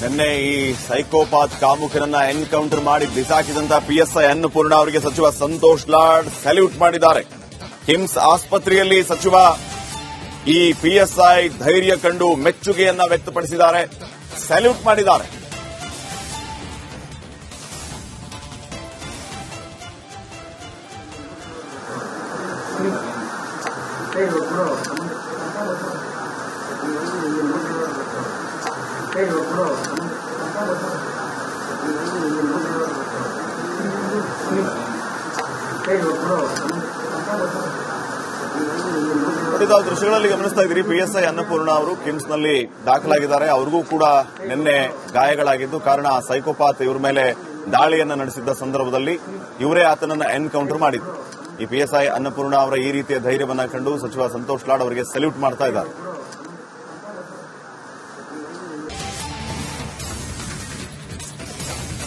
ನಿನ್ನೆ ಈ psychopath ಕಾಮುಕರನ್ನ encounter ಮಾಡಿ ಬಿಸಾಕಿದಂತ ಪಿಎಸ್ಐ ಅನ್ನಪೂರ್ಣ ಅವರಿಗೆ ಸಚಿವ ಸಂತೋಷ್ ಲಾಡ್ ಸಲ್ಯೂಟ್ ಮಾಡಿದ್ದಾರೆ. ಕಿಮ್ಸ್ ಆಸ್ಪತ್ರೆಯಲ್ಲಿ ಸಚಿವ ಈ ಪಿಎಸ್ಐ ಧೈರ್ಯ ಕಂಡು ಮೆಚ್ಚುಗೆಯನ್ನ ವ್ಯಕ್ತಪಡಿಸಿದ್ದಾರೆ, ಸಲ್ಯೂಟ್ ಮಾಡಿದ್ದಾರೆ. ತಾವು ದೃಶ್ಯಗಳಲ್ಲಿ ಗಮನಿಸ್ತಾ ಇದ್ದೀರಿ, ಪಿಎಸ್ಐ ಅನ್ನಪೂರ್ಣ ಅವರು ಕಿಮ್ಸ್ನಲ್ಲಿ ದಾಖಲಾಗಿದ್ದಾರೆ. ಅವ್ರಿಗೂ ಕೂಡ ನಿನ್ನೆ ಗಾಯಗಳಾಗಿದ್ದು, ಕಾರಣ ಸೈಕೋಪಾತ್ ಇವ್ರ ಮೇಲೆ ದಾಳಿಯನ್ನ ನಡೆಸಿದ್ದ ಸಂದರ್ಭದಲ್ಲಿ ಇವರೇ ಆತನನ್ನ ಎನ್ಕೌಂಟರ್ ಮಾಡಿದ್ರು. ಈ ಪಿಎಸ್ಐ ಅನ್ನಪೂರ್ಣ ಅವರ ಈ ರೀತಿಯ ಧೈರ್ಯವನ್ನ ಕಂಡು ಸಚಿವ ಸಂತೋಷ್ ಲಾಡ್ ಅವರಿಗೆ ಸಲ್ಯೂಟ್ ಮಾಡ್ತಾ ಇದ್ದಾರೆ.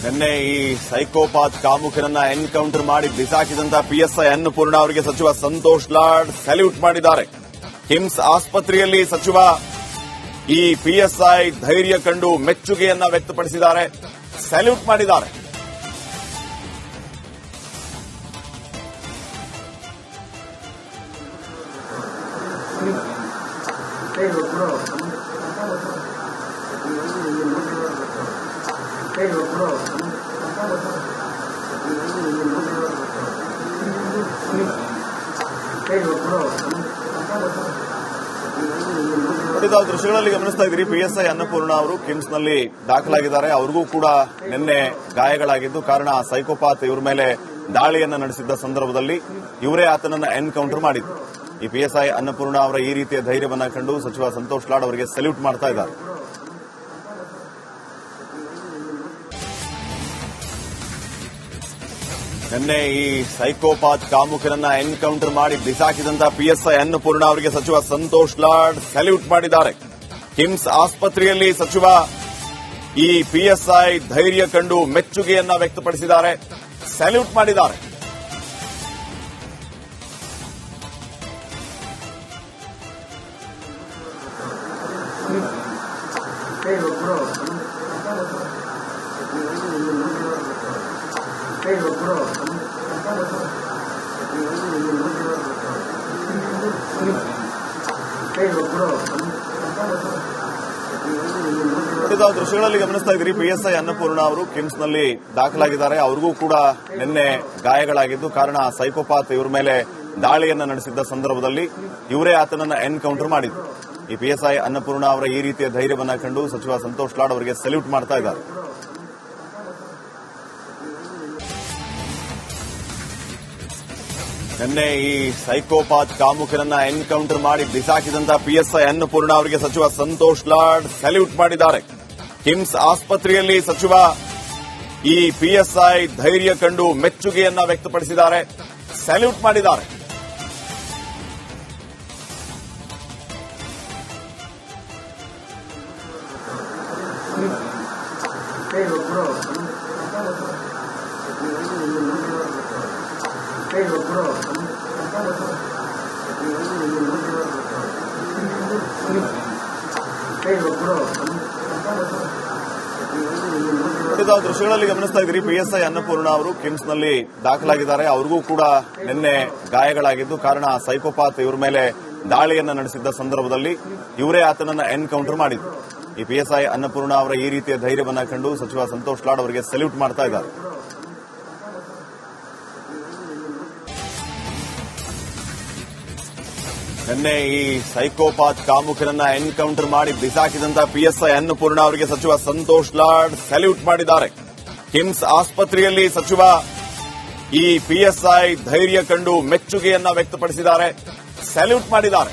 ನಿನ್ನೆ ಈ ಸೈಕೋಪಾತ್ ಕಾಮುಕರನ್ನ ಎನ್ಕೌಂಟರ್ ಮಾಡಿ ಬಿಸಾಕಿದಂತ ಪಿಎಸ್ಐ ಅನ್ನಪೂರ್ಣ ಅವರಿಗೆ ಸಚಿವ ಸಂತೋಷ್ ಲಾಡ್ ಸಲ್ಯೂಟ್ ಮಾಡಿದ್ದಾರೆ. ಕಿಮ್ಸ್ ಆಸ್ಪತ್ರೆಯಲ್ಲಿ ಸಚಿವ ಈ ಪಿಎಸ್ಐ ಧೈರ್ಯ ಕಂಡು ಮೆಚ್ಚುಗೆಯನ್ನ ವ್ಯಕ್ತಪಡಿಸಿದ್ದಾರೆ, ಸಲ್ಯೂಟ್ ಮಾಡಿದ್ದಾರೆ. ತಾವು ದೃಶ್ಯಗಳಲ್ಲಿ ಗಮನಿಸ್ತಾ ಇದ್ದೀರಿ, ಪಿಎಸ್ಐ ಅನ್ನಪೂರ್ಣ ಅವರು ಕಿಮ್ಸ್ನಲ್ಲಿ ದಾಖಲಾಗಿದ್ದಾರೆ. ಅವ್ರಿಗೂ ಕೂಡ ನಿನ್ನೆ ಗಾಯಗಳಾಗಿದ್ದು, ಕಾರಣ ಸೈಕೋಪಾತ್ ಇವ್ರ ಮೇಲೆ ದಾಳಿಯನ್ನ ನಡೆಸಿದ್ದ ಸಂದರ್ಭದಲ್ಲಿ ಇವರೇ ಆತನನ್ನ ಎನ್ಕೌಂಟರ್ ಮಾಡಿದ್ರು. ಈ ಪಿಎಸ್ಐ ಅನ್ನಪೂರ್ಣ ಅವರ ಈ ರೀತಿಯ ಧೈರ್ಯವನ್ನ ಕಂಡು ಸಚಿವ ಸಂತೋಷ್ ಲಾಡ್ ಅವರಿಗೆ ಸಲ್ಯೂಟ್ ಮಾಡ್ತಾ ಇದ್ದಾರೆ. ನಿನ್ನೆ ಈ ಸೈಕೋಪಾತ್ ಕಾಮುಕರನ್ನ ಎನ್ಕೌಂಟರ್ ಮಾಡಿ ಬಿಸಾಕಿದಂತ ಪಿಎಸ್ಐ ಅನ್ನಪೂರ್ಣ ಅವರಿಗೆ ಸಚಿವ ಸಂತೋಷ್ ಲಾಡ್ ಸಲ್ಯೂಟ್ ಮಾಡಿದ್ದಾರೆ. ಕಿಮ್ಸ್ ಆಸ್ಪತ್ರೆಯಲ್ಲಿ ಸಚಿವ ಈ ಪಿಎಸ್ಐ ಧೈರ್ಯ ಕಂಡು ಮೆಚ್ಚುಗೆಯನ್ನ ವ್ಯಕ್ತಪಡಿಸಿದ್ದಾರೆ, ಸಲ್ಯೂಟ್ ಮಾಡಿದ್ದಾರೆ. ತಾವು ದೃಶ್ಯಗಳಲ್ಲಿ ಗಮನಿಸ್ತಾ ಇದ್ದೀರಿ, ಪಿಎಸ್ಐ ಅನ್ನಪೂರ್ಣ ಅವರು ಕಿಮ್ಸ್ನಲ್ಲಿ ದಾಖಲಾಗಿದ್ದಾರೆ. ಅವ್ರಿಗೂ ಕೂಡ ನಿನ್ನೆ ಗಾಯಗಳಾಗಿದ್ದು, ಕಾರಣ ಸೈಕೋಪಾತ್ ಇವ್ರ ಮೇಲೆ ದಾಳಿಯನ್ನ ನಡೆಸಿದ್ದ ಸಂದರ್ಭದಲ್ಲಿ ಇವರೇ ಆತನನ್ನ ಎನ್ಕೌಂಟರ್ ಮಾಡಿದ್ರು. ಈ ಪಿಎಸ್ಐ ಅನ್ನಪೂರ್ಣ ಅವರ ಈ ರೀತಿಯ ಧೈರ್ಯವನ್ನ ಕಂಡು ಸಚಿವ ಸಂತೋಷ್ ಲಾಡ್ ಅವರಿಗೆ ಸಲ್ಯೂಟ್ ಮಾಡ್ತಾ ಇದ್ದಾರೆ. ನಿನ್ನೆ ಈ ಸೈಕೋಪಾತ್ ಕಾಮುಕರನ್ನ ಎನ್ಕೌಂಟರ್ ಮಾಡಿ ಬಿಸಾಕಿದಂತ ಪಿಎಸ್ಐ ಅನ್ನಪೂರ್ಣ ಅವರಿಗೆ ಸಚಿವ ಸಂತೋಷ್ ಲಾಡ್ ಸಲ್ಯೂಟ್ ಮಾಡಿದ್ದಾರೆ. ಕಿಮ್ಸ್ ಆಸ್ಪತ್ರೆಯಲ್ಲಿ ಸಚಿವ ಈ ಪಿಎಸ್ಐ ಧೈರ್ಯ ಕಂಡು ಮೆಚ್ಚುಗೆಯನ್ನ ವ್ಯಕ್ತಪಡಿಸಿದ್ದಾರೆ, ಸಲ್ಯೂಟ್ ಮಾಡಿದ್ದಾರೆ. ತಾವು ದೃಶ್ಯಗಳಲ್ಲಿ ಗಮನಿಸ್ತಾ ಇದ್ದೀರಿ, ಪಿಎಸ್ಐ ಅನ್ನಪೂರ್ಣ ಅವರು ಕಿಮ್ಸ್ನಲ್ಲಿ ದಾಖಲಾಗಿದ್ದಾರೆ. ಅವ್ರಿಗೂ ಕೂಡ ನಿನ್ನೆ ಗಾಯಗಳಾಗಿದ್ದು, ಕಾರಣ ಸೈಕೋಪಾತ್ ಇವ್ರ ಮೇಲೆ ದಾಳಿಯನ್ನ ನಡೆಸಿದ್ದ ಸಂದರ್ಭದಲ್ಲಿ ಇವರೇ ಆತನನ್ನ ಎನ್ಕೌಂಟರ್ ಮಾಡಿದ್ರು. ಈ ಪಿಎಸ್ಐ ಅನ್ನಪೂರ್ಣ ಅವರ ಈ ರೀತಿಯ ಧೈರ್ಯವನ್ನ ಕಂಡು ಸಚಿವ ಸಂತೋಷ್ ಲಾಡ್ ಅವರಿಗೆ ಸಲ್ಯೂಟ್ ಮಾಡ್ತಾ ಇದ್ದಾರೆ. ನಿನ್ನೆ ಈ ಸೈಕೋಪಾತ್ ಕಾಮುಕರನ್ನ ಎನ್ಕೌಂಟರ್ ಮಾಡಿ ಬಿಸಾಕಿದಂತ ಪಿಎಸ್ಐ ಅನ್ನಪೂರ್ಣ ಅವರಿಗೆ ಸಚಿವ ಸಂತೋಷ್ ಲಾಡ್ ಸಲ್ಯೂಟ್ ಮಾಡಿದ್ದಾರೆ. ಕಿಮ್ಸ್ ಆಸ್ಪತ್ರೆಯಲ್ಲಿ ಸಚಿವ ಈ ಪಿಎಸ್ಐ ಧೈರ್ಯ ಕಂಡು ಮೆಚ್ಚುಗೆಯನ್ನ ವ್ಯಕ್ತಪಡಿಸಿದ್ದಾರೆ, ಸಲ್ಯೂಟ್ ಮಾಡಿದ್ದಾರೆ.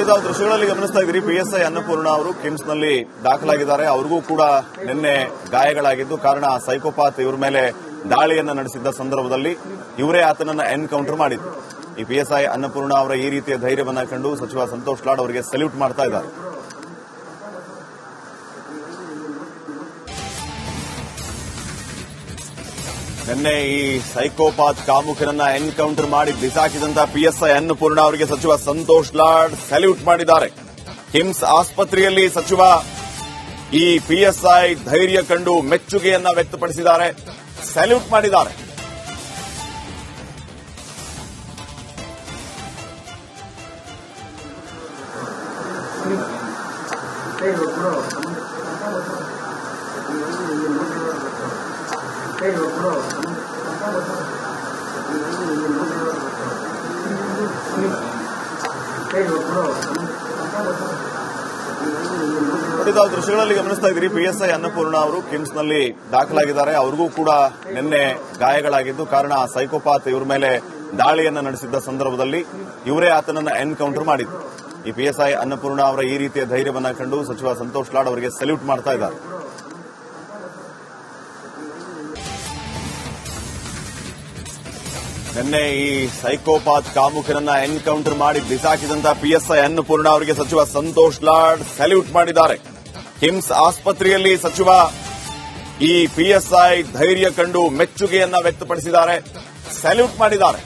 ತಾವು ದೃಶ್ಯಗಳಲ್ಲಿ ಗಮನಿಸ್ತಾ ಇದ್ದೀರಿ, ಪಿಎಸ್ಐ ಅನ್ನಪೂರ್ಣ ಅವರು ಕಿಮ್ಸ್ನಲ್ಲಿ ದಾಖಲಾಗಿದ್ದಾರೆ. ಅವ್ರಿಗೂ ಕೂಡ ನಿನ್ನೆ ಗಾಯಗಳಾಗಿದ್ದು, ಕಾರಣ ಸೈಕೋಪಾತ್ ಇವ್ರ ಮೇಲೆ ದಾಳಿಯನ್ನ ನಡೆಸಿದ್ದ ಸಂದರ್ಭದಲ್ಲಿ ಇವರೇ ಆತನನ್ನ ಎನ್ಕೌಂಟರ್ ಮಾಡಿದ್ರು. ಈ ಪಿಎಸ್ಐ ಅನ್ನಪೂರ್ಣ ಅವರ ಈ ರೀತಿಯ ಧೈರ್ಯವನ್ನ ಕಂಡು ಸಚಿವ ಸಂತೋಷ್ ಲಾಡ್ ಅವರಿಗೆ ಸಲ್ಯೂಟ್ ಮಾಡ್ತಾ ಇದ್ದಾರೆ. ನಿನ್ನೆ ಈ ಸೈಕೋಪಾತ್ ಕಾಮುಕರನ್ನ ಎನ್ಕೌಂಟರ್ ಮಾಡಿ ಬಿಸಾಕಿದಂತಹ ಪಿಎಸ್ಐ ಅನ್ನಪೂರ್ಣ ಅವರಿಗೆ ಸಚಿವ ಸಂತೋಷ್ ಲಾಡ್ ಸಲ್ಯೂಟ್ ಮಾಡಿದ್ದಾರೆ. ಕಿಮ್ಸ್ ಆಸ್ಪತ್ರೆಯಲ್ಲಿ ಸಚಿವ ಈ ಪಿಎಸ್ಐ ಧೈರ್ಯ ಕಂಡು ಮೆಚ್ಚುಗೆಯನ್ನ ವ್ಯಕ್ತಪಡಿಸಿದ್ದಾರೆ, ಸಲ್ಯೂಟ್ ಮಾಡಿದ್ದಾರೆ. ತಾವು ದೃಶ್ಯಗಳಲ್ಲಿ ಗಮನಿಸ್ತಾ ಇದ್ದೀರಿ, ಪಿಎಸ್ಐ ಅನ್ನಪೂರ್ಣ ಅವರು ಕಿಮ್ಸ್ನಲ್ಲಿ ದಾಖಲಾಗಿದ್ದಾರೆ. ಅವ್ರಿಗೂ ಕೂಡ ನಿನ್ನೆ ಗಾಯಗಳಾಗಿದ್ದು, ಕಾರಣ ಸೈಕೋಪಾತ್ ಇವ್ರ ಮೇಲೆ ದಾಳಿಯನ್ನ ನಡೆಸಿದ್ದ ಸಂದರ್ಭದಲ್ಲಿ ಇವರೇ ಆತನನ್ನ ಎನ್ಕೌಂಟರ್ ಮಾಡಿದ್ರು. ಈ ಪಿಎಸ್ಐ ಅನ್ನಪೂರ್ಣ ಅವರ ಈ ರೀತಿಯ ಧೈರ್ಯವನ್ನ ಕಂಡು ಸಚಿವ ಸಂತೋಷ್ ಲಾಡ್ ಅವರಿಗೆ ಸಲ್ಯೂಟ್ ಮಾಡ್ತಾ ಇದ್ದಾರೆ. ನಿನ್ನೆ ಈ ಸೈಕೋಪಾತ್ ಕಾಮುಕರನ್ನ ಎನ್ಕೌಂಟರ್ ಮಾಡಿ ಬಿಸಾಕಿದಂತಹ ಪಿಎಸ್ಐ ಅನ್ನಪೂರ್ಣ ಅವರಿಗೆ ಸಚಿವ ಸಂತೋಷ್ ಲಾಡ್ ಸಲ್ಯೂಟ್ ಮಾಡಿದ್ದಾರೆ. ಕಿಮ್ಸ್ ಆಸ್ಪತ್ರೆಯಲ್ಲಿ ಸಚಿವ ಈ ಪಿಎಸ್ಐ ಧೈರ್ಯ ಕಂಡು ಮೆಚ್ಚುಗೆಯನ್ನ ವ್ಯಕ್ತಪಡಿಸಿದ್ದಾರೆ, ಸಲ್ಯೂಟ್ ಮಾಡಿದ್ದಾರೆ.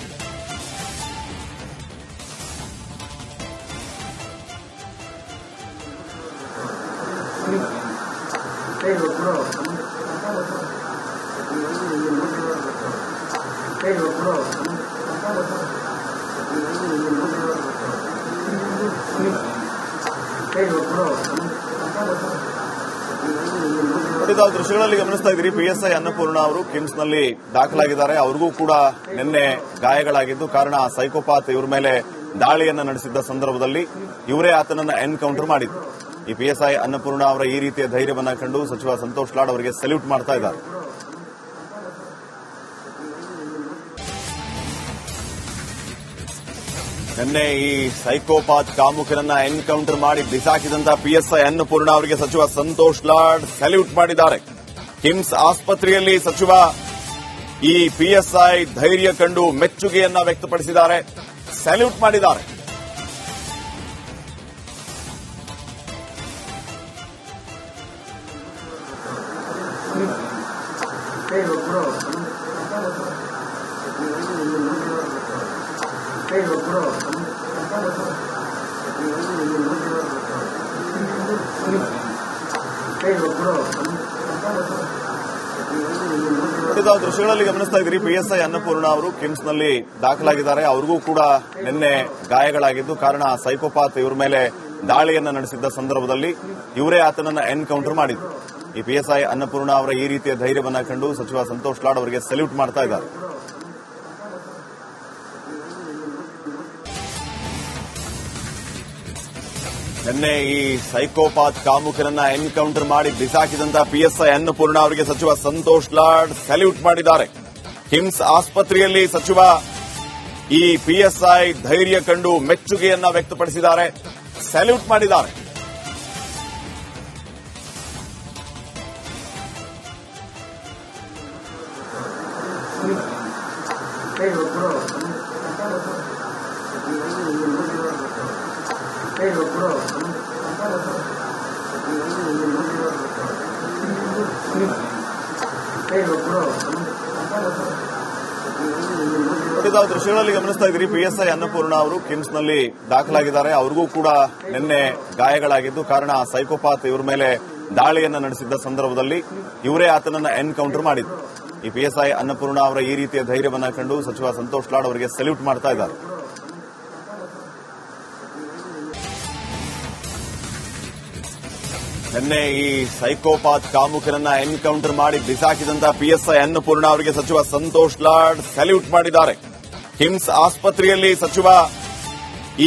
ತಾವು ದೃಶ್ಯಗಳಲ್ಲಿ ಗಮನಿಸ್ತಾ ಇದ್ದೀರಿ, ಪಿಎಸ್ಐ ಅನ್ನಪೂರ್ಣ ಅವರು ಕಿಮ್ಸ್ನಲ್ಲಿ ದಾಖಲಾಗಿದ್ದಾರೆ. ಅವ್ರಿಗೂ ಕೂಡ ನಿನ್ನೆ ಗಾಯಗಳಾಗಿದ್ದು, ಕಾರಣ ಸೈಕೋಪಾತ್ ಇವ್ರ ಮೇಲೆ ದಾಳಿಯನ್ನ ನಡೆಸಿದ್ದ ಸಂದರ್ಭದಲ್ಲಿ ಇವರೇ ಆತನನ್ನ ಎನ್ಕೌಂಟರ್ ಮಾಡಿದ್ರು. ಈ ಪಿಎಸ್ಐ ಅನ್ನಪೂರ್ಣ ಅವರ ಈ ರೀತಿಯ ಧೈರ್ಯವನ್ನ ಕಂಡು ಸಚಿವ ಸಂತೋಷ್ ಲಾಡ್ ಅವರಿಗೆ ಸಲ್ಯೂಟ್ ಮಾಡ್ತಾ ಇದ್ದಾರೆ. ನಿನ್ನೆ ಈ ಸೈಕೋಪಾತ್ ಕಾಮುಕರನ್ನ ಎನ್ಕೌಂಟರ್ ಮಾಡಿ ಬಿಸಾಕಿದಂತಹ ಪಿಎಸ್ಐ ಅನ್ನಪೂರ್ಣ ಅವರಿಗೆ ಸಚಿವ ಸಂತೋಷ್ ಲಾಡ್ ಸಲ್ಯೂಟ್ ಮಾಡಿದ್ದಾರೆ. ಕಿಮ್ಸ್ ಆಸ್ಪತ್ರೆಯಲ್ಲಿ ಸಚಿವ ಈ ಪಿಎಸ್ಐ ಧೈರ್ಯ ಕಂಡು ಮೆಚ್ಚುಗೆಯನ್ನ ವ್ಯಕ್ತಪಡಿಸಿದ್ದಾರೆ, ಸಲ್ಯೂಟ್ ಮಾಡಿದ್ದಾರೆ. ತಾವು ದೃಶ್ಯಗಳಲ್ಲಿ ಗಮನಿಸ್ತಾ ಇದ್ದೀರಿ, ಪಿಎಸ್ಐ ಅನ್ನಪೂರ್ಣ ಅವರು ಕಿಮ್ಸ್ನಲ್ಲಿ ದಾಖಲಾಗಿದ್ದಾರೆ. ಅವ್ರಿಗೂ ಕೂಡ ನಿನ್ನೆ ಗಾಯಗಳಾಗಿದ್ದು, ಕಾರಣ ಸೈಕೋಪಾತ್ ಇವ್ರ ಮೇಲೆ ದಾಳಿಯನ್ನ ನಡೆಸಿದ್ದ ಸಂದರ್ಭದಲ್ಲಿ ಇವರೇ ಆತನನ್ನ ಎನ್ಕೌಂಟರ್ ಮಾಡಿದ್ರು. ಈ ಪಿಎಸ್ಐ ಅನ್ನಪೂರ್ಣ ಅವರ ಈ ರೀತಿಯ ಧೈರ್ಯವನ್ನ ಕಂಡು ಸಚಿವ ಸಂತೋಷ್ ಲಾಡ್ ಅವರಿಗೆ ಸಲ್ಯೂಟ್ ಮಾಡ್ತಾ ಇದ್ದಾರೆ. ನಿನ್ನೆ ಈ ಸೈಕೋಪಾತ್ ಕಾಮುಕರನ್ನ ಎನ್ಕೌಂಟರ್ ಮಾಡಿ ಬಿಸಾಕಿದಂತಹ ಪಿಎಸ್ಐ ಅನ್ನಪೂರ್ಣ ಅವರಿಗೆ ಸಚಿವ ಸಂತೋಷ್ ಲಾಡ್ ಸಲ್ಯೂಟ್ ಮಾಡಿದ್ದಾರೆ. ಕಿಮ್ಸ್ ಆಸ್ಪತ್ರೆಯಲ್ಲಿ ಸಚಿವ ಈ ಪಿಎಸ್ಐ ಧೈರ್ಯ ಕಂಡು ಮೆಚ್ಚುಗೆಯನ್ನ ವ್ಯಕ್ತಪಡಿಸಿದ್ದಾರೆ, ಸಲ್ಯೂಟ್ ಮಾಡಿದ್ದಾರೆ. ತಾವು ದೃಶ್ಯಗಳಲ್ಲಿ ಗಮನಿಸ್ತಾ ಇದ್ದೀರಿ, ಪಿಎಸ್ಐ ಅನ್ನಪೂರ್ಣ ಅವರು ಕಿಮ್ಸ್ನಲ್ಲಿ ದಾಖಲಾಗಿದ್ದಾರೆ. ಅವ್ರಿಗೂ ಕೂಡ ನಿನ್ನೆ ಗಾಯಗಳಾಗಿದ್ದು, ಕಾರಣ ಸೈಕೋಪಾತ್ ಇವ್ರ ಮೇಲೆ ದಾಳಿಯನ್ನ ನಡೆಸಿದ್ದ ಸಂದರ್ಭದಲ್ಲಿ ಇವರೇ ಆತನನ್ನ ಎನ್ಕೌಂಟರ್ ಮಾಡಿದ್ರು. ಈ ಪಿಎಸ್ಐ ಅನ್ನಪೂರ್ಣ ಅವರ ಈ ರೀತಿಯ ಧೈರ್ಯವನ್ನ ಕಂಡು ಸಚಿವ ಸಂತೋಷ್ ಲಾಡ್ ಅವರಿಗೆ ಸಲ್ಯೂಟ್ ಮಾಡ್ತಾ ಇದ್ದಾರೆ. ನಿನ್ನೆ ಈ ಸೈಕೋಪಾತ್ ಕಾಮುಕರನ್ನ ಎನ್ಕೌಂಟರ್ ಮಾಡಿ ಬಿಸಾಕಿದಂತಹ ಪಿಎಸ್ಐ ಅನ್ನಪೂರ್ಣ ಅವರಿಗೆ ಸಚಿವ ಸಂತೋಷ್ ಲಾಡ್ ಸಲ್ಯೂಟ್ ಮಾಡಿದ್ದಾರೆ. ಕಿಮ್ಸ್ ಆಸ್ಪತ್ರೆಯಲ್ಲಿ ಸಚಿವ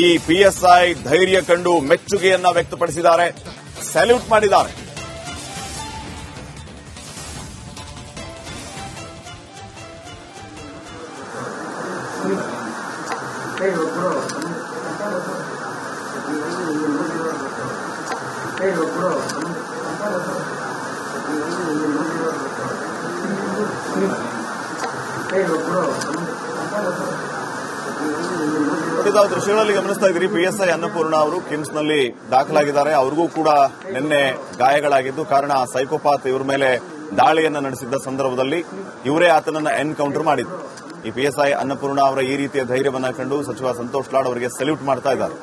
ಈ ಪಿಎಸ್ಐ ಧೈರ್ಯ ಕಂಡು ಮೆಚ್ಚುಗೆಯನ್ನ ವ್ಯಕ್ತಪಡಿಸಿದ್ದಾರೆ, ಸಲ್ಯೂಟ್ ಮಾಡಿದ್ದಾರೆ. ತಾವು ದೃಶ್ಯಗಳಲ್ಲಿ ಗಮನಿಸ್ತಾ ಇದ್ದೀರಿ, PSI ಅನ್ನಪೂರ್ಣ ಅವರು ಕಿಮ್ಸ್ ನಲ್ಲಿ ದಾಖಲಾಗಿದ್ದಾರೆ. ಅವ್ರಿಗೂ ಕೂಡ ನಿನ್ನೆ ಗಾಯಗಳಾಗಿದ್ದು, ಕಾರಣ ಸೈಕೋಪಾತ್ ಇವ್ರ ಮೇಲೆ ದಾಳಿಯನ್ನ ನಡೆಸಿದ್ದ ಸಂದರ್ಭದಲ್ಲಿ ಇವರೇ ಆತನನ್ನ ಎನ್ಕೌಂಟರ್ ಮಾಡಿದ್ರು. ಈ PSI ಅನ್ನಪೂರ್ಣ ಅವರ ಈ ರೀತಿಯ ಧೈರ್ಯವನ್ನ ಕಂಡು ಸಚಿವ ಸಂತೋಷ್ ಲಾಡ್ ಅವರಿಗೆ ಸಲ್ಯೂಟ್ ಮಾಡ್ತಾ ಇದ್ದಾರೆ.